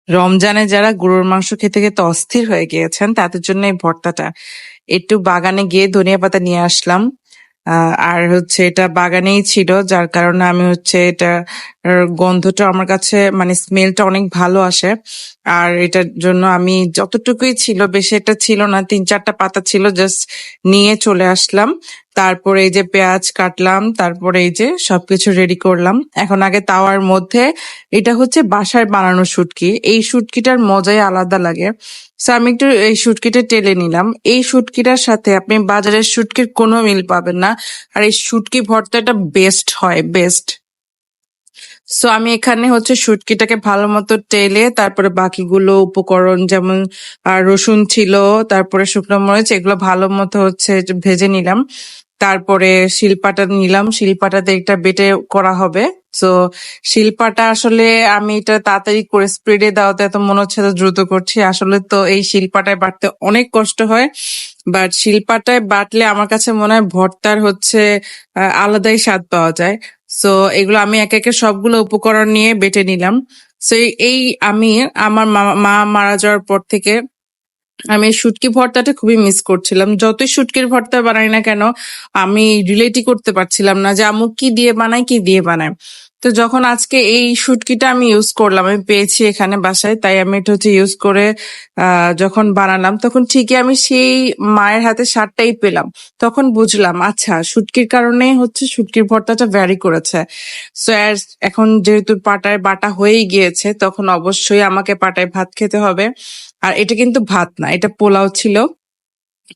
রমজানে যারা গরুর মাংস খেতে খেতে অস্থির হয়ে গিয়েছেন তাদের জন্য এই ভর্তাটা। একটু বাগানে গিয়ে ধনিয়া পাতা নিয়ে আসলাম। আর হচ্ছে এটা বাগানেই ছিল, যার কারণে আমি হচ্ছে এটা গন্ধটা আমার কাছে মানে স্মেলটা অনেক ভালো আসে। আর এটার জন্য আমি যতটুকুই ছিল, বেশি এটা ছিল না, ৩-৪টা পাতা ছিল, জাস্ট নিয়ে চলে আসলাম। তারপরে এই যে পেঁয়াজ কাটলাম, তারপরে এই যে সবকিছু রেডি করলাম। এখন আগে তাওয়ার মধ্যে, এটা হচ্ছে বাসায় বানানো শুটকি, এই শুটকিটার মজাই আলাদা লাগে। সো আমি একটু এই শুটকিটা টেলে নিলাম। এই শুটকিটার সাথে আপনি বাজারের শুটকির কোনো মিল পাবেন না। আর এই শুটকি ভর্তাটা বেস্ট হয়, বেস্ট। সো আমি এখানে হচ্ছে শুটকিটাকে ভালো মতো টেলে তারপরে বাকিগুলো উপকরণ, যেমন রসুন ছিল, তারপরে শুকনো মরিচ, এগুলো ভালো মতো হচ্ছে যে ভেজে নিলাম। তারপরে শিলপাটা নিলাম, শিলপাটাতে এটা বেটে করা হবে। সো শিলপাটা আসলে আমি এটা তাড়াতাড়ি করে স্প্রেডে দেওয়াতে এত মনে হচ্ছে এত দ্রুত করছি, আসলে তো এই শিলপাটায় বাটতে অনেক কষ্ট হয়। বাট শিলপাটায় বাটলে আমার কাছে মনে হয় ভর্তার হচ্ছে আলাদাই স্বাদ পাওয়া যায়। সো এগুলো আমি একে একে সবগুলো উপকরণ নিয়ে বেটে নিলাম। সো এই আমি আমার মা মারা যাওয়ার পর থেকে আমি এই শুটকি ভর্তাটা খুবই মিস করছিলাম। যতই শুটকির ভর্তা বানাই না কেন, আমি রিলেটই করতে পারছিলাম না যে আম্মু কি দিয়ে বানায়, কি দিয়ে বানায়। তো যখন আজকে এই শুটকিটা আমি ইউজ করলাম, আমি পেয়েছি এখানে বাসায়, তাই আমি এটা হচ্ছে ইউজ করে যখন বানালাম, তখন ঠিকই আমি সেই মায়ের হাতে স্বাদটাই পেলাম। তখন বুঝলাম আচ্ছা, শুটকির কারণে হচ্ছে শুটকির ভর্তাটা ভ্যারি করেছে। সো এখন যেহেতু পাটায় বাটা হয়েই গিয়েছে, তখন অবশ্যই আমাকে পাটায় ভাত খেতে হবে। আর এটা কিন্তু ভাত না, এটা পোলাও ছিল।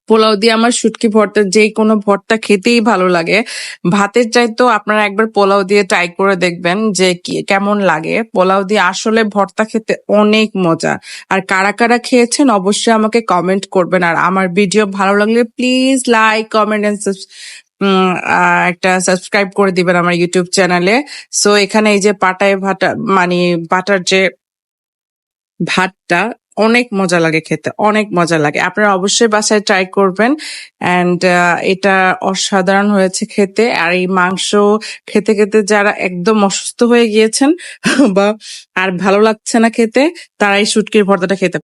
পোলাও দিয়ে আমার শুটকি ভর্তা, যে কোনো ভর্তা খেতেই ভালো লাগে। ভাতের চাইতেও আপনারা একবার পোলাও দিয়ে ট্রাই করে দেখবেন যে কেমন লাগে। পোলাও দিয়ে আসলে ভর্তা খেতে অনেক মজা। আর কারা কারা খেয়েছেন অবশ্যই আমাকে কমেন্ট করবেন। আর আমার ভিডিও ভালো লাগলে প্লিজ লাইক, কমেন্ট এন্ড একটা সাবস্ক্রাইব করে দিবেন আমার ইউটিউব চ্যানেলে। সো এখানে এই যে পাটায় ভাটা মানে বাটার যে ভাতটা, অনেক মজা লাগে খেতে, অনেক মজা লাগে। আপনারা অবশ্যই বাসায় ট্রাই করবেন। অ্যান্ড এটা অসাধারণ হয়েছে খেতে। আর এই মাংস খেতে খেতে যারা একদম অসুস্থ হয়ে গিয়েছেন বা আর ভালো লাগছে না খেতে, তারা এই শুটকির ভর্তাটা খেতে